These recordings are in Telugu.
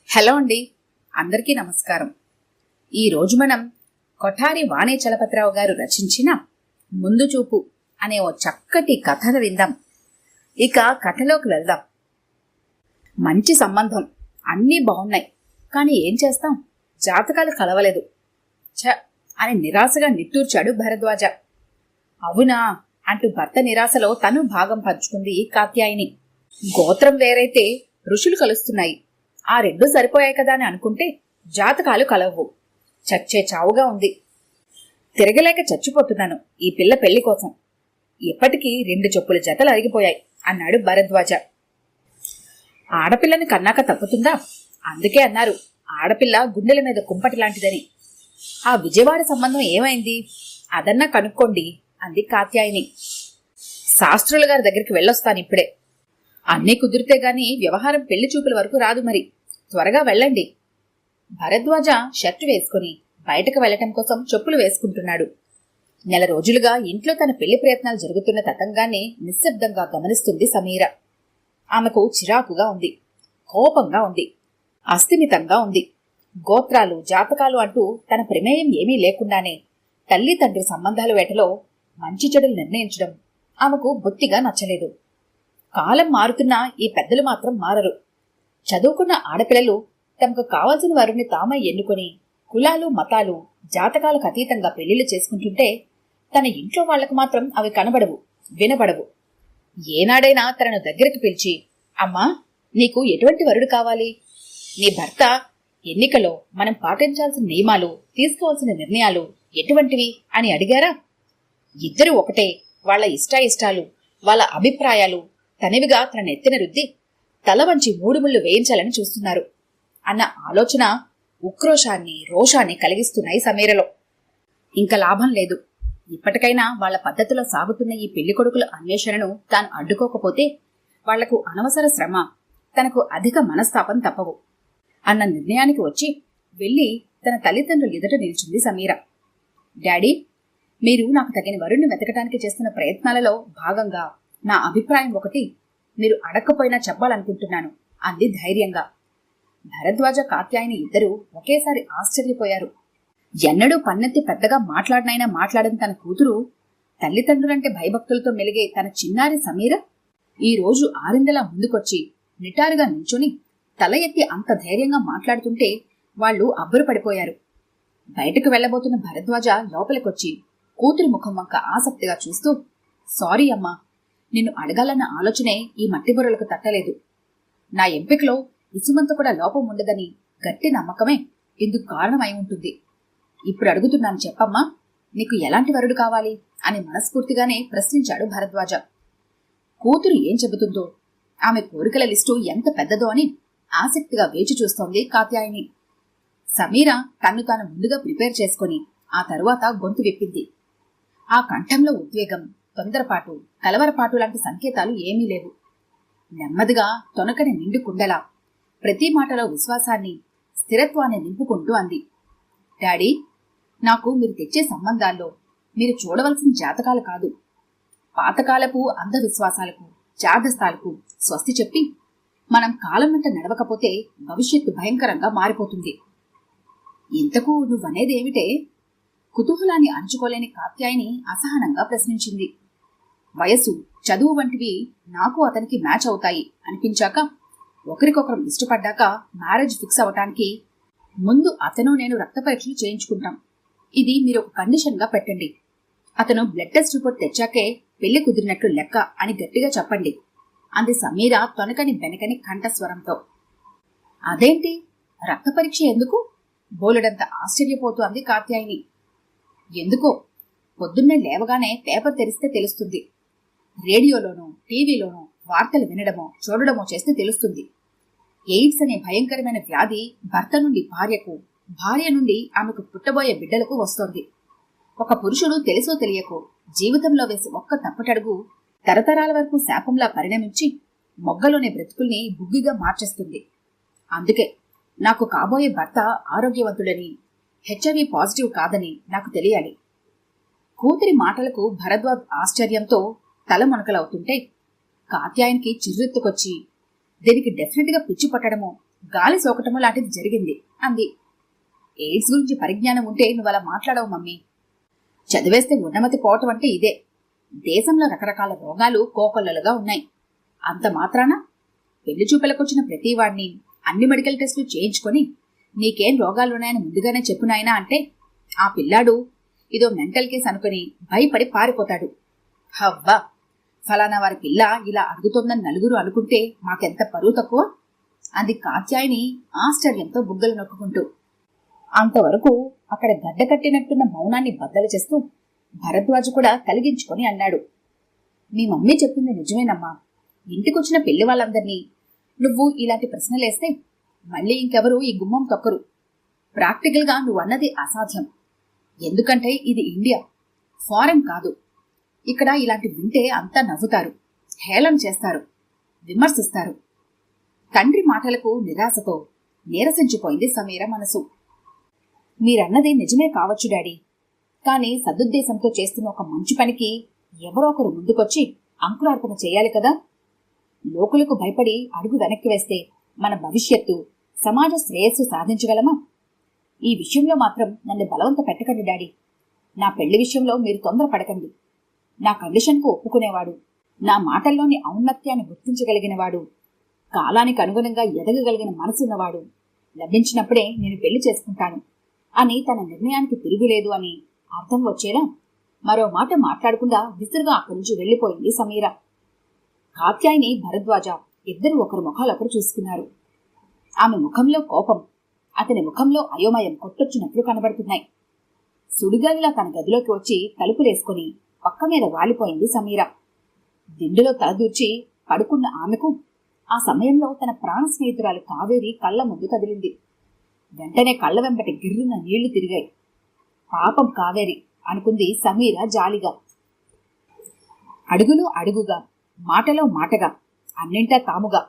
హలో అండి, అందరికీ నమస్కారం. ఈరోజు మనం కొఠారి వాణి చలపతిరావు గారు రచించిన ముందు చూపు అనే ఓ చక్కటి కథను విందాం. ఇక కథలోకి వెళ్దాం. మంచి సంబంధం, అన్నీ బాగున్నాయి, కానీ ఏం చేస్తాం, జాతకాలు కలవలేదు అని నిరాశగా నిట్టూర్చాడు భరద్వాజ. అవునా అంటూ భర్త నిరాశలో తను భాగం పంచుకుంది కాత్యాయిని. గోత్రం వేరైతే ఋషులు కలుస్తున్నాయి, ఆ రెండు సరిపోయాయి కదా అని అనుకుంటే జాతకాలు కలవు. చచ్చే చావుగా ఉంది. తిరగలేక చచ్చిపోతున్నాను ఈ పిల్ల పెళ్లి కోసం. ఇప్పటికీ 2 చెప్పుల జతలు అరిగిపోయాయి అన్నాడు భరద్వాజ. ఆడపిల్లని కన్నాక తప్పుతుందా? అందుకే అన్నారు ఆడపిల్ల గుండెల మీద కుంపటి లాంటిదని. ఆ విజయవాడ సంబంధం ఏమైంది? అదన్నా కనుక్కోండి అంది కాత్యాయిని. శాస్త్రుల గారి దగ్గరికి వెళ్ళొస్తాను ఇప్పుడే. అన్నీ కుదిరితే గాని వ్యవహారం పెళ్లి చూపుల వరకు రాదు, మరి త్వరగా వెళ్ళండి. భరద్వాజ షర్టు వేసుకుని బయటకు వెళ్లటం కోసం చెప్పులు వేసుకుంటున్నాడు. నెల రోజులుగా ఇంట్లో తన పెళ్లి ప్రయత్నాలు జరుగుతున్న తతంగాన్ని నిశ్శబ్దంగా గమనిస్తుంది సమీర. ఆమెకు చిరాకుగా ఉంది, కోపంగా ఉంది, అస్థిమితంగా ఉంది. గోత్రాలు జాతకాలు అంటూ తన ప్రమేయం ఏమీ లేకుండానే తల్లి తండ్రి సంబంధాల వేటలో మంచి చెడులు నిర్ణయించడం ఆమెకు బొత్తిగా నచ్చలేదు. కాలం మారుతున్నా ఈ పెద్దలు మాత్రం మారరు. చదువుకున్న ఆడపిల్లలు తమకు కావలసిన వారిని తామే ఎన్నుకొని కులాలు మతాలు జాతకాలకు అతీతంగా పెళ్లిళ్లు చేసుకుంటుంటే తన ఇంట్లో వాళ్లకు మాత్రం అవి కనబడవు, వినబడవు. ఏనాడైనా తనను దగ్గరికి పిలిచి, అమ్మా నీకు ఎటువంటి వరుడు కావాలి, నీ భర్త ఎన్నికలో మనం పాటించాల్సిన నియమాలు తీసుకోవాల్సిన నిర్ణయాలు ఎటువంటివి అని అడిగారా? ఇద్దరు ఒకటే, వాళ్ల ఇష్టాయిష్టాలు వాళ్ళ అభిప్రాయాలు తనివిగా తన నెత్తిన రుద్ది తల వంచి 3 ముళ్ళు వేయించాలని చూస్తున్నారు అన్న ఆలోచన ఉక్రోషాన్ని రోషాన్ని కలిగిస్తున్నాయి సమీరలో. ఇంకా లాభం లేదు. ఇప్పటికైనా వాళ్ల పద్ధతిలో సాగుతున్న ఈ పెళ్లి కొడుకుల అన్వేషణను తాను అడ్డుకోకపోతే వాళ్లకు అనవసర శ్రమ, తనకు అధిక మనస్తాపం తప్పవు అన్న నిర్ణయానికి వచ్చి వెళ్లి తన తల్లిదండ్రులు ఎదుట నిలిచింది సమీర. డాడీ, మీరు నాకు తగిన వరుణ్ణి వెతకటానికి చేస్తున్న ప్రయత్నాలలో భాగంగా నా అభిప్రాయం ఒకటి మీరు అడక్కపోయినా చెప్పాలనుకుంటున్నాను అంది ధైర్యంగా. భరద్వాజ కాత్యాయిని ఇద్దరూ ఒకేసారి ఆశ్చర్యపోయారు. ఎన్నడూ పన్నెత్తి పెద్దగా మాట్లాడినైనా మాట్లాడిన తన కూతురు, తల్లిదండ్రులంటే భయభక్తులతో మెలిగే తన చిన్నారి సమీర ఈ రోజు ఆరిందలా ముందుకొచ్చి నిటారుగా నిల్చొని తల ఎత్తి అంత ధైర్యంగా మాట్లాడుతుంటే వాళ్లు అబ్బురపడిపోయారు. బయటకు వెళ్లబోతున్న భరద్వాజ లోపలికొచ్చి కూతురి ముఖం వంక ఆసక్తిగా చూస్తూ, సారీ అమ్మా, నిన్ను అడగాలన్న ఆలోచనే ఈ మట్టిబుర్రలకు తట్టలేదు. నా ఎంపికలో ఇసుమంత కూడా లోపం ఉండదని గట్టి నమ్మకమే ఇందుకు కారణమై ఉంటుంది. ఇప్పుడు అడుగుతున్నాను, చెప్పమ్మా, నీకు ఎలాంటి వరుడు కావాలి అని మనస్ఫూర్తిగానే ప్రశ్నించాడు భరద్వాజ. కూతురు ఏం చెబుతుందో, ఆమె కోరికల లిస్టు ఎంత పెద్దదో అని ఆసక్తిగా వేచి చూస్తోంది కాత్యాయిని. సమీర తన్ను తాను ముందుగా ప్రిపేర్ చేసుకుని ఆ తరువాత గొంతు విప్పింది. ఆ కంఠంలో ఉద్వేగం, తొందరపాటు, కలవరపాటు లాంటి సంకేతాలు ఏమీ లేవు. నెమ్మదిగా తొనకని నిండు కుండలా ప్రతి మాటలో విశ్వాసాన్ని, స్థిరత్వాన్ని నింపుకుంటూ అంది. డాడీ, నాకు మీరు తెచ్చే సంబంధాల్లో మీరు చూడవలసిన జాతకాలు కాదు, పాతకాలపు అంధవిశ్వాసాలకు, చాదస్తాలకు స్వస్తి చెప్పి మనం కాలం వెంట నడవకపోతే భవిష్యత్తు భయంకరంగా మారిపోతుంది. ఇంతకు నువ్వనేదేమిటే? కుతూహలాన్ని అణచుకోలేని కాత్యాయిని అసహనంగా ప్రశ్నించింది. వయసు, చదువు వంటివి నాకు అతనికి మ్యాచ్ అవుతాయి అనిపించాక, ఒకరికొకరం ఇష్టపడ్డాక మ్యారేజ్ ఫిక్స్ అవటానికి ముందు అతను నేను రక్త పరీక్షలు చేయించుకుంటాం. ఇది మీరు ఒక కండిషన్గా పెట్టండి. అతను బ్లడ్ టెస్ట్ రిపోర్ట్ తెచ్చాకే పెళ్లి కుదిరినట్లు లెక్క అని గట్టిగా చెప్పండి అంది సమీర తొనకని బెనకని కంఠస్వరంతో. అదేంటి, రక్త పరీక్ష ఎందుకు? బోలెడంత ఆశ్చర్యపోతూ అంది కాత్యాయిని. ఎందుకో, పొద్దున్నే లేవగానే పేపర్ తెరిస్తే తెలుస్తుంది. రేడియోలోనో టీవీలోనో వార్తలు వినడమో చూడడమో చేస్తే తెలుస్తుంది. ఎయిడ్స్ అనే భయంకరమైన వ్యాధి భర్త నుండి భార్యకు, భార్య నుండి ఆమెకు పుట్టబోయే బిడ్డలకు వస్తోంది. ఒక పురుషుడు తెలుసో తెలియకో జీవితంలో వేసి ఒక్క తప్పటడుగు తరతరాల వరకు శాపంలా పరిణమించి మొగ్గలోని బ్రతుకుల్ని బుగ్గిగా మార్చేస్తుంది. అందుకే నాకు కాబోయే భర్త ఆరోగ్యవంతుడని, హెచ్ఐవి పాజిటివ్ కాదని నాకు తెలియాలి. కూతురి మాటలకు భరద్వాజ్ ఆశ్చర్యంతో తల మునకలవుతుంటే కాత్యాయనికి చిర్రెత్తుకొచ్చి దీనికి డెఫినెట్ గా పిచ్చి పట్టడమో గాలి సోకటము లాంటిది జరిగింది అంది. ఎయిడ్స్ గురించి పరిజ్ఞానం ఉంటే నువ్వు అలా మాట్లాడవు మమ్మీ. చదివేస్తే ఉన్నమతి పోవటం అంటే ఇదే. దేశంలో రకరకాల రోగాలు కోకొల్లలుగా ఉన్నాయి. అంత మాత్రాన పెళ్లి చూపులకొచ్చిన ప్రతివాడిని అన్ని మెడికల్ టెస్టులు చేయించుకొని నీకేం రోగాలున్నాయని ముందుగానే చెప్పునాయనా అంటే ఆ పిల్లాడు ఇదో మెంటల్ కేస్ అనుకుని భయపడి పారిపోతాడు. హవ్వా, ఫలానా వారి పిల్ల ఇలా అడుగుతోందని నలుగురు అనుకుంటే మాకెంత పరువు తక్కువ అంది కాత్యాయిని ఆశ్చర్యంతో బుగ్గలు నొక్కుంటూ. అంతవరకు అక్కడ గడ్డ కట్టినట్టున్న మౌనాన్ని బద్దలు చేస్తూ భరద్వాజు కూడా కలిగించుకొని అన్నాడు. మీ మమ్మీ చెప్పింది నిజమేనమ్మా. ఇంటికొచ్చిన పెళ్లి వాళ్ళందరినీ నువ్వు ఇలాంటి ప్రశ్నలేస్తే మళ్ళీ ఇంకెవరూ ఈ గుమ్మం తొక్కరు. ప్రాక్టికల్గా నువ్వన్నది అసాధ్యం. ఎందుకంటే ఇది ఇండియా, ఫారెన్ కాదు. ఇక్కడ ఇలాంటి వింటే అంతా నవ్వుతారు, హేళన చేస్తారు, విమర్శిస్తారు. తండ్రి మాటలకు నిరాశతో నీరసించిపోయింది సమీర మనసు. మీరన్నది నిజమే కావచ్చు డాడీ, కానీ సదుద్దేశంతో చేస్తున్న ఒక మంచి పనికి ఎవరో ఒకరు ముందుకొచ్చి అంకురార్పణ చేయాలి కదా. లోకులకు భయపడి అడుగు వెనక్కి వేస్తే మన భవిష్యత్తు, సమాజ శ్రేయస్సు సాధించగలమా? ఈ విషయంలో మాత్రం నన్ను బలవంత పెట్టకండి డాడీ. నా పెళ్లి విషయంలో మీరు తొందరపడకండి. నా కండిషన్కు ఒప్పుకునేవాడు, నా మాటల్లోని ఔన్నత్యాన్ని గుర్తించగలిగినవాడు, కాలానికి అనుగుణంగా ఎదగగలిగిన మనసున్నవాడు లభించినప్పుడే నేను పెళ్లి చేసుకుంటాను అని తన నిర్ణయానికి తిరుగులేదు అని అర్థం వచ్చేలా మరో మాట మాట్లాడకుండా విసురుగా అక్కడి నుంచి వెళ్లిపోయింది సమీర. కాత్యాయిని, భరద్వాజ ఇద్దరు ఒకరు ముఖాలొకరు చూసుకున్నారు. ఆమె ముఖంలో కోపం, అతని ముఖంలో అయోమయం కొట్టొచ్చినట్లు కనబడుతున్నాయి. సుడిగాలిలా తన గదిలోకి వచ్చి తలుపులేసుకుని పక్క మీద వాలిపోయింది సమీర. దిండులో తలదూర్చి పడుకున్న ఆమెకు ఆ సమయంలో తన ప్రాణ స్నేహితురాలు కావేరి కళ్ల ముందు కదిలింది. వెంటనే కళ్ల వెంబటి గిర్రున నీళ్లు తిరిగాయి. పాపం కావేరి అనుకుంది సమీర జాలిగా. అడుగులో అడుగుగా, మాటలో మాటగా, అన్నింటా తాముగా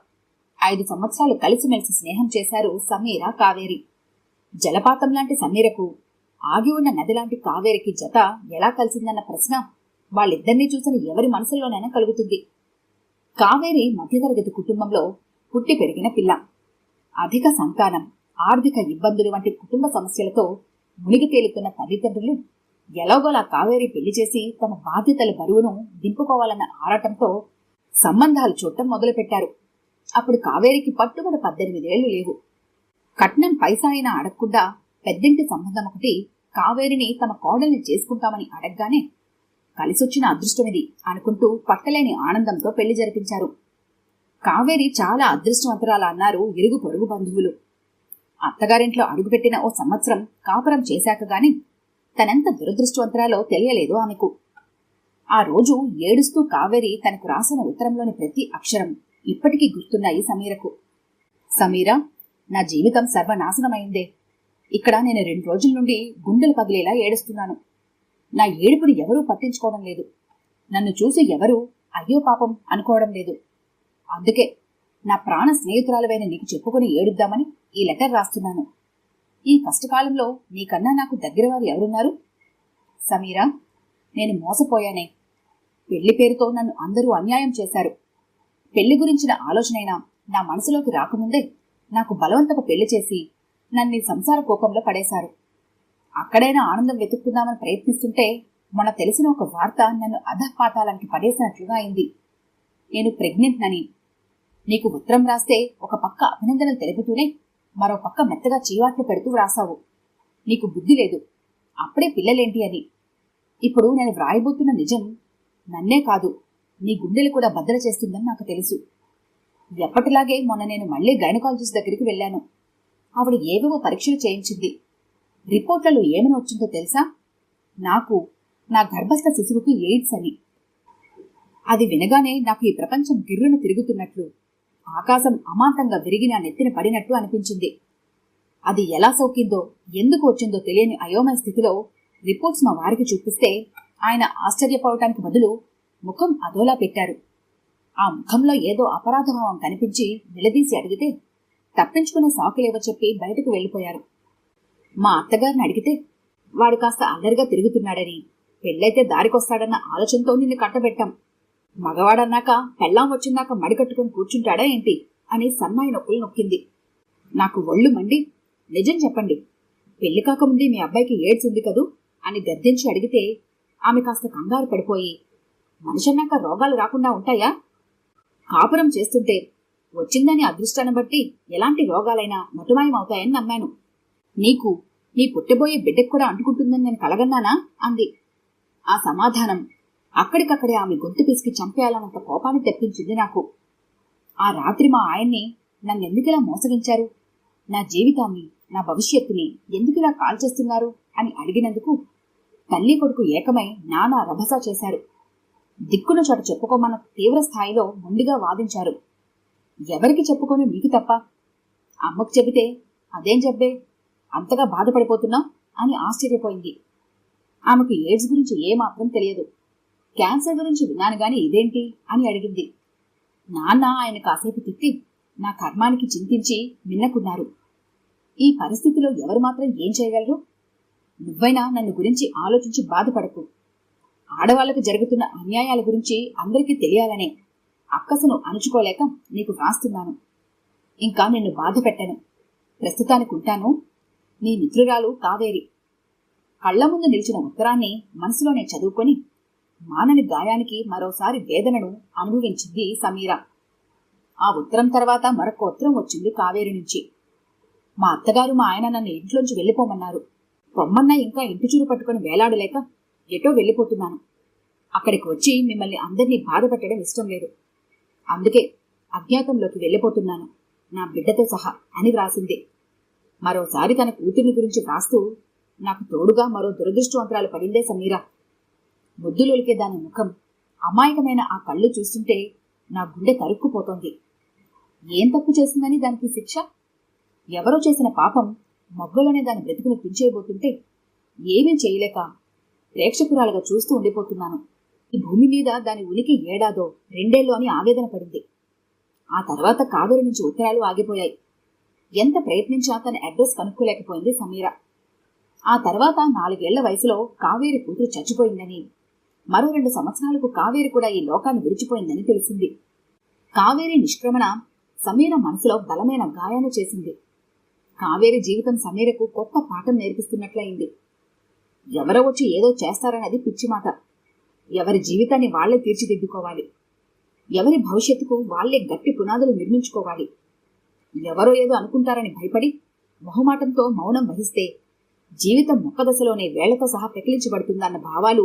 5 సంవత్సరాలు కలిసిమెలిసి స్నేహం చేశారు సమీర, కావేరి. జలపాతం లాంటి సమీరకు ఆగి ఉన్న నదిలాంటి కావేరికి జత ఎలా కలిసిందన్న ప్రశ్న వాళ్ళిద్దరినీ చూసిన ఎవరి మనసులోనైనా కలుగుతుంది. కావేరి మధ్యతరగతి కుటుంబంలో పుట్టి పెరిగిన పిల్ల. అధిక సంతానం, ఆర్థిక ఇబ్బందులు వంటి కుటుంబ సమస్యలతో మునిగి తేలుతున్న తల్లిదండ్రులు ఎలాగోలా కావేరి పెళ్లి చేసి తమ బాధ్యతల బరువును దింపుకోవాలన్న ఆరాటంతో సంబంధాలు చూడటం మొదలుపెట్టారు. అప్పుడు కావేరికి పట్టుబడి 18 ఏళ్లు లేవు. కట్నం పైసా అయినా అడగకుండా పెద్దింటి సంబంధం ఒకటి కావేరిని తమ కోడల్ని చేసుకుంటామని అడగగానే కలిసొచ్చిన అదృష్టమిది అనుకుంటూ పట్టలేని ఆనందంతో పెళ్లి జరిపించారు. కావేరి చాలా అదృష్టవంతురాలు అన్నారు ఇరుగు పొరుగు బంధువులు. అత్తగారింట్లో అడుగుపెట్టిన ఓ సంవత్సరం కాపురం చేశాక గాని తనెంత దురదృష్టవంతురాలో తెలియలేదు ఆమెకు. ఆ రోజు ఏడుస్తూ కావేరి తనకు రాసిన ఉత్తరంలోని ప్రతి అక్షరం ఇప్పటికీ గుర్తున్నాయి సమీరకు. సమీరా, నా జీవితం సర్వనాశనమైందే. ఇక్కడ నేను 2 రోజుల నుండి గుండెలు పగిలేలా ఏడుస్తున్నాను. నా ఏడుపుని ఎవరూ పట్టించుకోవడం లేదు. నన్ను చూసి ఎవరూ అయ్యో పాపం అనుకోవడం లేదు. అందుకే నా ప్రాణ స్నేహితురాలవైన నీకు చెప్పుకుని ఏడుద్దామని ఈ లెటర్ రాస్తున్నాను. ఈ కష్టకాలంలో నీకన్నా నాకు దగ్గరవారు ఎవరున్నారు? సమీరా, నేను మోసపోయానే. పెళ్లి పేరుతో నన్ను అందరూ అన్యాయం చేశారు. పెళ్లి గురించిన ఆలోచనైనా నా మనసులోకి రాకముందే నాకు బలవంతపు పెళ్లి చేసి నన్ను సంసార కోపంలో పడేశారు. అక్కడైనా ఆనందం వెతుక్కుందామని ప్రయత్నిస్తుంటే మొన్న తెలిసిన ఒక వార్త నన్ను అధపాతాలానికి పడేసినట్లుగా అయింది. నేను ప్రెగ్నెంట్ నని నీకు ఉత్తరం రాస్తే ఒక పక్క అభినందనలు తెలుపుతూనే మరో పక్క మెత్తగా చీవాట్లు పెడుతూ వ్రాసావు. నీకు బుద్ధి లేదు, అప్పుడే పిల్లలేంటి అని. ఇప్పుడు నేను వ్రాయబోతున్న నిజం నన్నే కాదు, నీ గుండెలు కూడా బద్దలు చేస్తుందని నాకు తెలుసు. ఎప్పటిలాగే మొన్న నేను మళ్లీ గైనకాలజిస్ట్ దగ్గరికి వెళ్ళాను. ఆవిడ ఏవేవో పరీక్షలు చేయించింది. రిపోర్ట్లలో ఏమని వచ్చిందో తెలుసా? నాకు నా గర్భస్థ శిశువుకి ఎయిడ్స్ అని. అది వినగానే నాకు ఈ ప్రపంచం గిర్రున తిరుగుతున్నట్లు, ఆకాశం అమాంతంగా విరిగి నా నెత్తిన పడినట్టు అనిపించింది. అది ఎలా సోకిందో, ఎందుకు వచ్చిందో తెలియని అయోమయ స్థితిలో రిపోర్ట్స్ మా వారికి చూపిస్తే ఆయన ఆశ్చర్యపోవటానికి బదులు ముఖం అదోలా పెట్టారు. ఆ ముఖంలో ఏదో అపరాధభావం కనిపించి నిలదీసి అడిగితే తప్పించుకునే సాకులేవో చెప్పి బయటకు వెళ్లిపోయారు. మా అత్తగారిని అడిగితే వాడు కాస్త అల్లరిగా తిరుగుతున్నాడని, పెళ్ళైతే దారికొస్తాడన్న ఆలోచనతో నిన్ను కట్టబెట్టాం. మగవాడన్నాక పెళ్ళాం వచ్చిందాక మడికట్టుకుని కూర్చుంటాడా ఏంటి అని సన్నాయి నొప్పులు నొక్కింది. నాకు ఒళ్ళు మండి, నిజం చెప్పండి, పెళ్లి కాకముందే మీ అబ్బాయికి ఎయిడ్స్ ఉంది కదూ అని గద్దించి అడిగితే ఆమె కాస్త కంగారు పడిపోయి, మనిషన్నాక రోగాలు రాకుండా ఉంటాయా? కాపురం చేస్తుంటే వచ్చిందని అదృష్టాన్ని బట్టి ఎలాంటి రోగాలైనా మటుమాయమవుతాయని నమ్మాను. నీకు నీ పుట్టబోయే బిడ్డకు కూడా అంటుకుంటుందని నేను కలగన్నానా అంది. ఆ సమాధానం అక్కడికక్కడే ఆమె గొంతు పిసికి చంపేయాలన్నంత కోపాన్ని తెప్పించింది నాకు. ఆ రాత్రి మా ఆయన్ని నన్నెందుకిలా మోసగించారు, నా జీవితాన్ని, నా భవిష్యత్తుని ఎందుకిలా కాల్చేస్తున్నారు అని అడిగినందుకు తల్లి కొడుకు ఏకమై నానా రభస చేశారు. దిక్కున చోట చెప్పుకోమన్న తీవ్ర స్థాయిలో మొండిగా వాదించారు. ఎవరికి చెప్పుకొని నీకు తప్ప? అమ్మకు చెబితే అదేం జబ్బే, అంతగా బాధపడిపోతున్నావు అని ఆశ్చర్యపోయింది. ఆమెకు ఎయిడ్స్ గురించి ఏమాత్రం తెలియదు. క్యాన్సర్ గురించి విన్నాను గాని ఇదేంటి అని అడిగింది. నాన్న ఆయన కాసేపు తిట్టి నా కర్మానికి చింతించి మిన్నకున్నారు. ఈ పరిస్థితిలో ఎవరు మాత్రం ఏం చేయగలరు? నువ్వైనా నన్ను గురించి ఆలోచించి బాధపడకు. ఆడవాళ్లకు జరుగుతున్న అన్యాయాల గురించి అందరికీ తెలియాలనే అక్కసను అణుచుకోలేక నీకు వ్రాస్తున్నాను. ఇంకా నిన్ను బాధ పెట్టను. ప్రస్తుతానికి ఉంటాను. నీ మిత్రురాలు కావేరి. కళ్ల ముందు నిలిచిన ఉత్తరాన్ని మనసులోనే చదువుకొని మానని గాయానికి మరోసారి వేదనను అనుభవించింది సమీర. ఆ ఉత్తరం తర్వాత మరొక ఉత్తరం వచ్చింది కావేరి నుంచి. మా అత్తగారు మా ఆయన నన్ను ఇంట్లోంచి వెళ్ళిపోమన్నారు. పొమ్మన్నా ఇంకా ఇంటి చూరు పట్టుకుని వేలాడలేక ఎటో వెళ్ళిపోతున్నాను. అక్కడికి వచ్చి మిమ్మల్ని అందరినీ బాధ పెట్టడం ఇష్టం లేదు. అందుకే అజ్ఞాతంలోకి వెళ్ళిపోతున్నాను, నా బిడ్డతో సహా అని వ్రాసింది. మరోసారి తన కూతుర్ని గురించి వ్రాస్తూ నాకు తోడుగా మరో దురదృష్టవంతరాలు పడిందే సమీర. ముద్దులొలికే దాని ముఖం, అమాయకమైన ఆ కళ్ళు చూస్తుంటే నా గుండె తరుక్కుపోతోంది. ఏం తప్పు చేసిందని దానికి శిక్ష? ఎవరో చేసిన పాపం మొగ్గలోనే దాని బ్రతుకుని తుంచేయబోతుంటే ఏమీ చేయలేక ప్రేక్షకురాలుగా చూస్తూ ఉండిపోతున్నాను. ఈ భూమి మీద దాని ఉనికి ఏడాదో 2 ఏళ్ళు అని ఆవేదన పడింది. ఆ తర్వాత కావేరి నుంచి ఉత్తరాలు ఆగిపోయాయి. ఎంత ప్రయత్నించా తన అడ్రస్ కనుక్కోలేకపోయింది సమీర. ఆ తర్వాత 4 ఏళ్ల వయసులో కావేరి కూతురు చచ్చిపోయిందని, మరో 2 సంవత్సరాలకు కావేరి కూడా ఈ లోకాన్ని విడిచిపోయిందని తెలిసింది. కావేరి నిష్క్రమణ సమీర మనసులో బలమైన గాయాన్ని చేసింది. కావేరి జీవితం సమీరకు కొత్త పాఠం నేర్పిస్తున్నట్లయింది. ఎవరో వచ్చి ఏదో చేస్తారన్నది పిచ్చి మాట. ఎవరి జీవితాన్ని వాళ్లే తీర్చిదిద్దుకోవాలి. ఎవరి భవిష్యత్తుకు వాళ్లే గట్టి పునాదులు నిర్మించుకోవాలి. ఎవరో ఏదో అనుకుంటారని భయపడి మొహమాటంతో మౌనం వహిస్తే జీవితం మొక్కదశలోనే వేళ్లతో సహా పెకిలించబడుతుందన్న భావాలు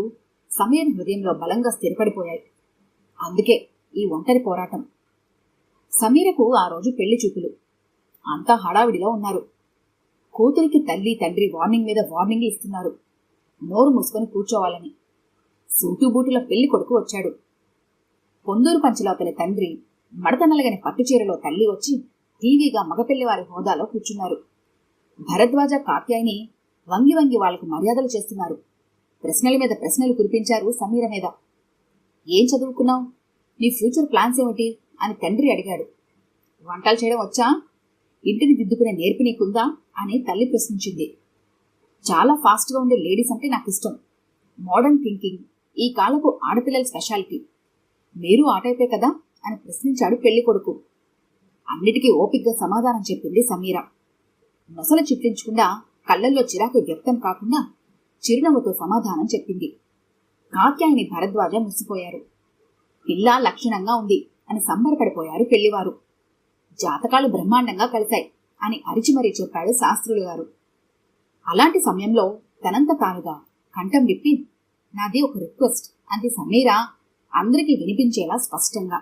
సమీర హృదయంలో బలంగా స్థిరపడిపోయాయి. అందుకే ఈ ఒంటరి పోరాటం. సమీరకు ఆ రోజు పెళ్లి చూపులు. అంతా హడావిడిలో ఉన్నారు. కూతురికి తల్లి తండ్రి వార్నింగ్ మీద వార్నింగ్ ఇస్తున్నారు. నోరు మూసుకొని కూర్చోవాలని. సూటుబూటుల పెళ్లి కొడుకు వచ్చాడు. పొందూరు పంచలో అతని తండ్రి, మడత నలగని పట్టుచీరలో తల్లి వచ్చి టీవీగా మగపెళ్లివారి హోదాలో కూర్చున్నారు. భరద్వాజ కాత్యాయిని వంగి వంగి వాళ్లకు మర్యాదలు చేస్తున్నారు. ప్రశ్నల మీద ప్రశ్నలు కురిపించారు సమీర మీద. ఏం చదువుకున్నావు? నీ ఫ్యూచర్ ప్లాన్స్ ఏమిటి అని తండ్రి అడిగాడు. వంటలు చేయడం వచ్చా? ఇంటిని దిద్దుకునే నేర్పు నీకుందా అని తల్లి ప్రశ్నించింది. చాలా ఫాస్ట్గా ఉండే లేడీస్ అంటే నాకు ఇష్టం. మోడర్న్ థింకింగ్ ఈ కాలపు ఆడపిల్లల స్పెషాలిటీ. మీరు ఆ టైపే కదా అని ప్రశ్నించాడు పెళ్లి కొడుకు. అన్నిటికీ ఓపిగ్గా సమాధానం చెప్పింది సమీర. నొసలు చిట్లించకుండా, కళ్లల్లో చిరాకు వ్యక్తం కాకుండా చిరునవ్వుతో సమాధానం చెప్పింది. కాత్యాయిని భరద్వాజ ముసిపోయారు. పిల్ల లక్షణంగా ఉంది అని సంబరపడిపోయారు పెళ్లివారు. జాతకాలు బ్రహ్మాండంగా కలిశాయి అని అరిచిమరీ చెప్పాడు శాస్త్రులు గారు. అలాంటి సమయంలో తనంత తానుగా కంఠం విప్పి, నాది ఒక రిక్వెస్ట్ అంది సమీర అందరికీ వినిపించేలా స్పష్టంగా.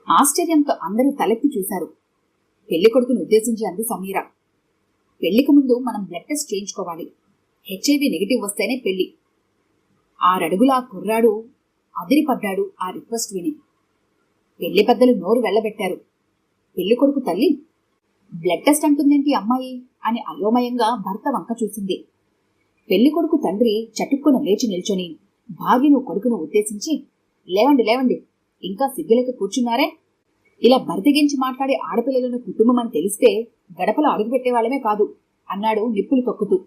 ఆశ్చర్యంతో అందరూ తలెత్తి చూశారు. పెళ్లి కొడుకుని ఉద్దేశించి అంది సమీర. పెళ్లికి ముందు మనం బ్లడ్ టెస్ట్ చేయించుకోవాలి. హెచ్ఐవి నెగిటివ్ వస్తేనే పెళ్లి. 6 అడుగుల ఆ కుర్రాడు అదిరిపడ్డాడు ఆ రిక్వెస్ట్ విని. పెళ్లి పెద్దలు నోరు వెళ్లబెట్టారు. పెళ్లి కొడుకు తల్లి, బ్లడ్ టెస్ట్ అంటుందేంటి అమ్మాయి అని అయోమయంగా భర్త వంక చూసింది. పెళ్లి కొడుకు తండ్రి చటుక్కున లేచి నిల్చొని భార్యను కొడుకును ఉద్దేశించి, లేవండి లేవండి, ఇంకా సిగ్గులేక కూర్చున్నారే? ఇలా బరితెగించి మాట్లాడే ఆడపిల్లలను కుటుంబం అని తెలిస్తే గడపలో అడుగుపెట్టేవాళ్లమే కాదు అన్నాడు నిప్పులు తొక్కుతూ.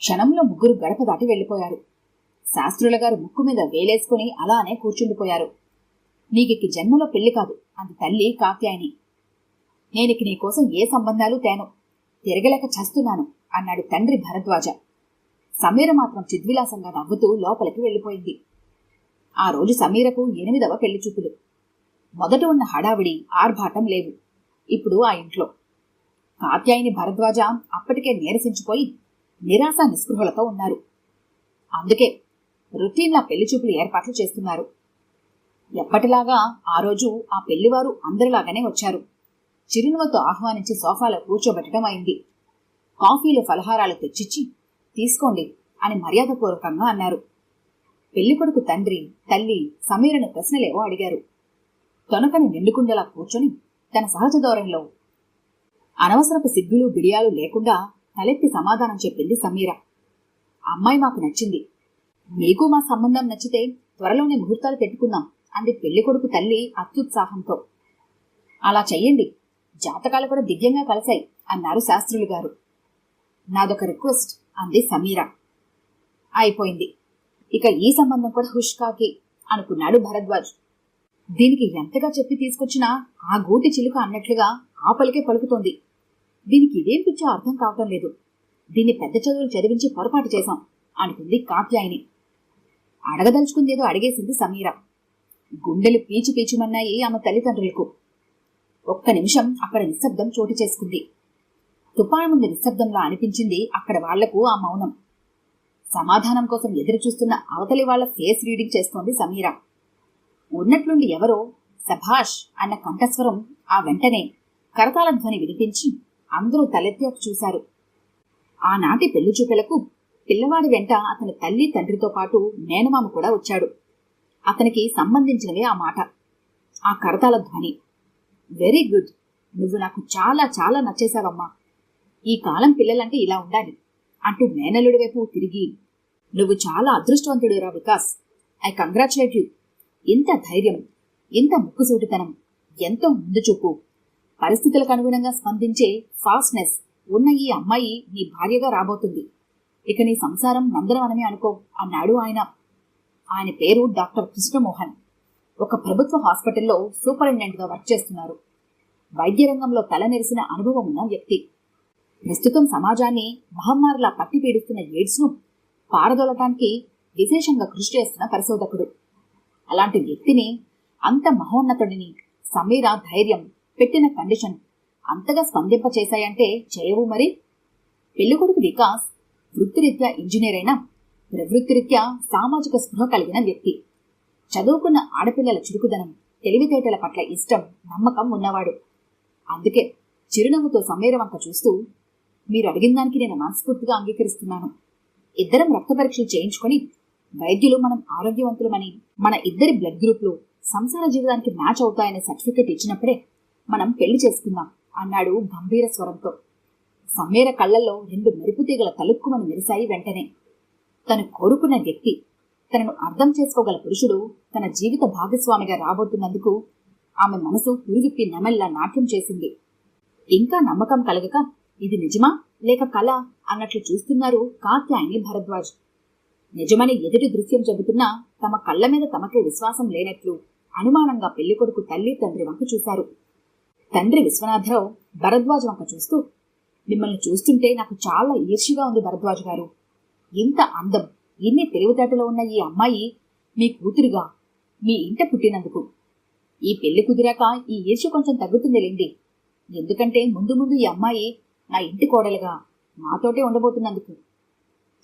క్షణంలో ముగ్గురు గడప దాటి వెళ్లిపోయారు. శాస్త్రుల గారు ముక్కు మీద వేలేసుకుని అలానే కూర్చుండిపోయారు. నీకికి జన్మలో పెళ్లి కాదు అంది తల్లి కాత్యాయిని. నేనిక నీకోసం ఏ సంబంధాలు తేను, తిరగలేక చస్తున్నాను అన్నాడు తండ్రి భరద్వాజ. సమీర మాత్రం చిద్విలాసంగా నవ్వుతూ లోపలికి వెళ్ళిపోయింది. ఆ రోజు సమీరకు 8వ పెళ్లిచూపులు. మొదట ఉన్న హడావిడి ఆర్భాటం లేవు ఇప్పుడు ఆ ఇంట్లో. కాత్యాయని భరద్వాజ అప్పటికే నీరసించిపోయి నిరాశ నిస్పృహలతో ఉన్నారు. అందుకే రొటీన్లా పెళ్లిచూపులు ఏర్పాట్లు చేస్తున్నారు. ఎప్పటిలాగా ఆ రోజు ఆ పెళ్లివారు అందరిలాగానే వచ్చారు. చిరునవ్వుతో ఆహ్వానించి సోఫాలో కూర్చోబెట్టడం అయింది. కాఫీలు ఫలహారాలు తెచ్చిచ్చి తీసుకోండి అని మర్యాదపూర్వకంగా అన్నారు. పెళ్లికొడుకు తండ్రి తల్లి సమీరను ప్రశ్నలేవో అడిగారు. తొనకని నిండుకుండలా కూర్చొని తన సహజ ధోరణిలో అనవసరపు సిగ్గులు బిడియాలు లేకుండా తలెత్తి సమాధానం చెప్పింది సమీర. అమ్మాయి మాకు నచ్చింది, మీకు మా సంబంధం నచ్చితే త్వరలోనే ముహూర్తాలు పెట్టుకుందాం అంది పెళ్లికొడుకు తల్లి అత్యుత్సాహంతో. అలా చెయ్యండి, జాతకాలు కూడా దివ్యంగా కలిశాయి అన్నారు శాస్త్రులు గారు. నాదొక రిక్వెస్ట్ అంది సమీర. అయిపోయింది, ఇక ఈ సంబంధం కూడా హుష్కాకి అనుకున్నాడు భరద్వాజ్. దీనికి ఎంతగా చెప్పి తీసుకొచ్చినా ఆ గూటి చిలుక అన్నట్లుగా ఆపలికే పలుకుతోంది. దీనికి ఇదేం పిచ్చో అర్థం కావటం లేదు. దీన్ని పెద్ద చదువులు చదివించి పొరపాటు చేశాం అనుకుంది కాత్యాయని. అడగదలుచుకుందేదో అడిగేసింది సమీర. గుండెలు పీచు పీచుమన్నాయి ఆమె తల్లిదండ్రులకు. ఒక్క నిమిషం అక్కడ నిశ్శబ్దం చోటు చేసుకుంది. తుపాను ముందు నిశ్శబ్దంలా అనిపించింది అక్కడ వాళ్లకు ఆ మౌనం. సమాధానం కోసం ఎదురుచూస్తున్న అవతలి వాళ్ల ఫేస్ రీడింగ్ చేస్తోంది సమీర. ఉన్నట్లుండి ఎవరో సభాష్ అన్న కంఠస్వరం ఆ వెంటనే కరతాళ ధ్వని వినిపించి అందరూ తలెత్తి చూశారు. ఆనాటి పెళ్లి చూపులకు పిల్లవాడి వెంట అతని తల్లి తండ్రితో పాటు మేనమామ కూడా వచ్చాడు. అతనికి సంబంధించినవే ఆ మాట, ఆ కరతాళ ధ్వని. వెరీ గుడ్, నువ్వు నాకు చాలా చాలా నచ్చేశావమ్మా. ఈ కాలం పిల్లలంటే ఇలా ఉండాలి అంటూ మేనల్లుడి వైపు తిరిగి, నువ్వు చాలా అదృష్టవంతుడురా వికాస్, ఐ కంగ్రాచులేట్ యూ. ఇంత ధైర్యం, ఇంత ముక్కుసూటితనం, ఎంతో ముందు చూపు, పరిస్థితులకు అనుగుణంగా స్పందించే ఫాస్ట్నెస్ ఉన్న ఈ అమ్మాయి నీ భార్యగా రాబోతుంది. ఇక నీ సంసారం నందనవనమే అనుకో అన్నాడు ఆయన. ఆయన పేరు డాక్టర్ కృష్ణమోహన్. ఒక ప్రభుత్వ హాస్పిటల్లో సూపరింటెండెంట్గా వర్క్ చేస్తున్నారు. వైద్య రంగంలో తలనెరిసిన అనుభవం ఉన్న వ్యక్తి. ప్రస్తుతం సమాజాన్ని మహమ్మారిలా పట్టి పీడిస్తున్న ఎయిడ్స్ను పారదోలటానికి విశేషంగా కృషి చేస్తున్న పరిశోధకుడు. అలాంటి వ్యక్తిని, అంత మహోన్నతుడిని సమీర ధైర్యం, పెట్టిన కండిషన్ అంతగా స్పందింపచేశాయంటే చేయవు మరి. పెళ్లికొడుకు వికాస్ వృత్తిరీత్యా ఇంజనీర్ అయినా ప్రవృత్తిరీత్యా సామాజిక స్పృహ కలిగిన వ్యక్తి. చదువుకున్న ఆడపిల్లల చురుకుదనం, తెలివితేటల పట్ల ఇష్టం, నమ్మకం ఉన్నవాడు. అందుకే చిరునవ్వుతో సమీర వంక చూస్తూ, మీరు అడిగిన దానికి నేను మనస్ఫూర్తిగా అంగీకరిస్తున్నాను. ఇద్దరం రక్త పరీక్షలు చేయించుకొని వైద్యులు మనం ఆరోగ్యవంతులమని, మన ఇద్దరి బ్లడ్ గ్రూప్లు సంసార జీవితానికి మ్యాచ్ అవుతాయనే సర్టిఫికెట్ ఇచ్చినప్పుడే మనం పెళ్లి చేసుకుందాం అన్నాడు గంభీర స్వరంతో. సమీర కళ్లల్లో 2 మెరుపు తీగల తలుక్కుమని మెరిశాయి వెంటనే. తను కోరుకున్న వ్యక్తి, తనను అర్థం చేసుకోగల పురుషుడు తన జీవిత భాగస్వామిగా రాబోతున్నందుకు ఆమె మనసు పురివిప్పి నెమల్లా నాట్యం చేసింది. ఇంకా నమ్మకం కలగక ఇది నిజమా లేక కళ అన్నట్లు చూస్తున్నారు కాత్యాయని భరద్వాజ్. నిజమని ఎదుటి దృశ్యం చెబుతున్నా తమ కళ్ల మీద తమకే విశ్వాసం లేనట్లు అనుమానంగా పెళ్లికొడుకు తల్లి తండ్రి వంక చూశారు. తండ్రి విశ్వనాథరావు భరద్వాజ్ వంక చూస్తూ, మిమ్మల్ని చూస్తుంటే నాకు చాలా ఈర్ష్యగా ఉంది భరద్వాజ్ గారు. ఇంత అందం, ఇన్ని తెలివితేటలో ఉన్న ఈ అమ్మాయి మీ కూతురుగా మీ ఇంట పుట్టినందుకు. ఈ పెళ్లి కుదిరాక ఈ ఈర్ష్య కొంచెం తగ్గుతుందిలేండి. ఎందుకంటే ముందు ముందు ఈ అమ్మాయి నా ఇంటి కోడలుగా నాతోటే ఉండబోతున్నందుకు.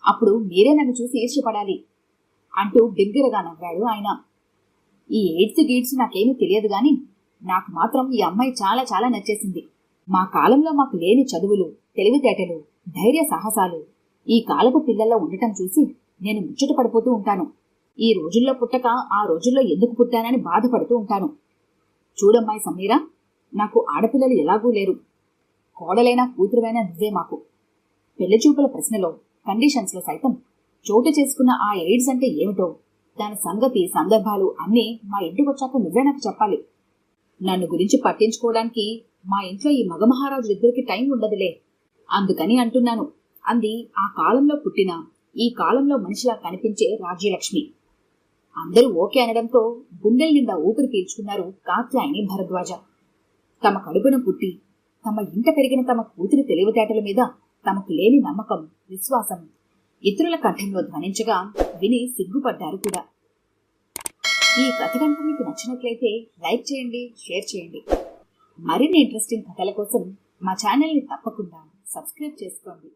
అప్పుడు మీరే నన్ను చూసి ఈర్ష్యపడాలి అంటూ బిగ్గరగా నవ్వాడు ఆయన. ఈ ఎయిడ్స్ గీడ్స్ నాకేమీ తెలియదు గాని నాకు మాత్రం ఈ అమ్మాయి చాలా చాలా నచ్చేసింది. మా కాలంలో మాకు లేని చదువులు, తెలివితేటలు, ధైర్య సాహసాలు ఈ కాలపు పిల్లల్లో ఉండటం చూసి నేను ముచ్చట పడిపోతూ ఉంటాను. ఈ రోజుల్లో పుట్టక ఆ రోజుల్లో ఎందుకు పుట్టానని బాధపడుతూ ఉంటాను. చూడమ్మాయి సమీరా, నాకు ఆడపిల్లలు ఎలాగూ లేరు. కోడలైనా కూతురువైనా నువ్వే మాకు. పెళ్లిచూపుల ప్రశ్నలో, కండిషన్స్లో సైతం చోటు చేసుకున్న ఆ ఎయిడ్స్ అంటే ఏమిటో, దాని సంగతి, సందర్భాలు అన్నీ మా ఇంటికొచ్చాక నువ్వే నాకు చెప్పాలి. నన్ను గురించి పట్టించుకోవడానికి మా ఇంట్లో ఈ మగమహారాజు ఇద్దరికి టైం ఉండదులే. అందుకని అంటున్నాను అంది ఆ కాలంలో పుట్టిన, ఈ కాలంలో మనిషిలా కనిపించే రాజ్యలక్ష్మి. అందరూ ఓకే అనడంతో గుండెల నిండా ఊపిరి పీల్చుకున్నారు కాత్యాయని భరద్వాజ. తమ కడుపున పుట్టి తమ ఇంట పెరిగిన తమ కూతురి తెలివితేటల మీద తమకు లేని నమ్మకం, విశ్వాసం ఇతరుల కంఠంలో ధ్వనించగా విని సిగ్గుపడ్డారు కూడా. ఈ కథ కనుక మీకు నచ్చినట్లయితే లైక్ చేయండి, షేర్ చేయండి. మరిన్ని ఇంట్రెస్టింగ్ కథల కోసం మా ఛానల్ని తప్పకుండా సబ్స్క్రైబ్ చేసుకోండి.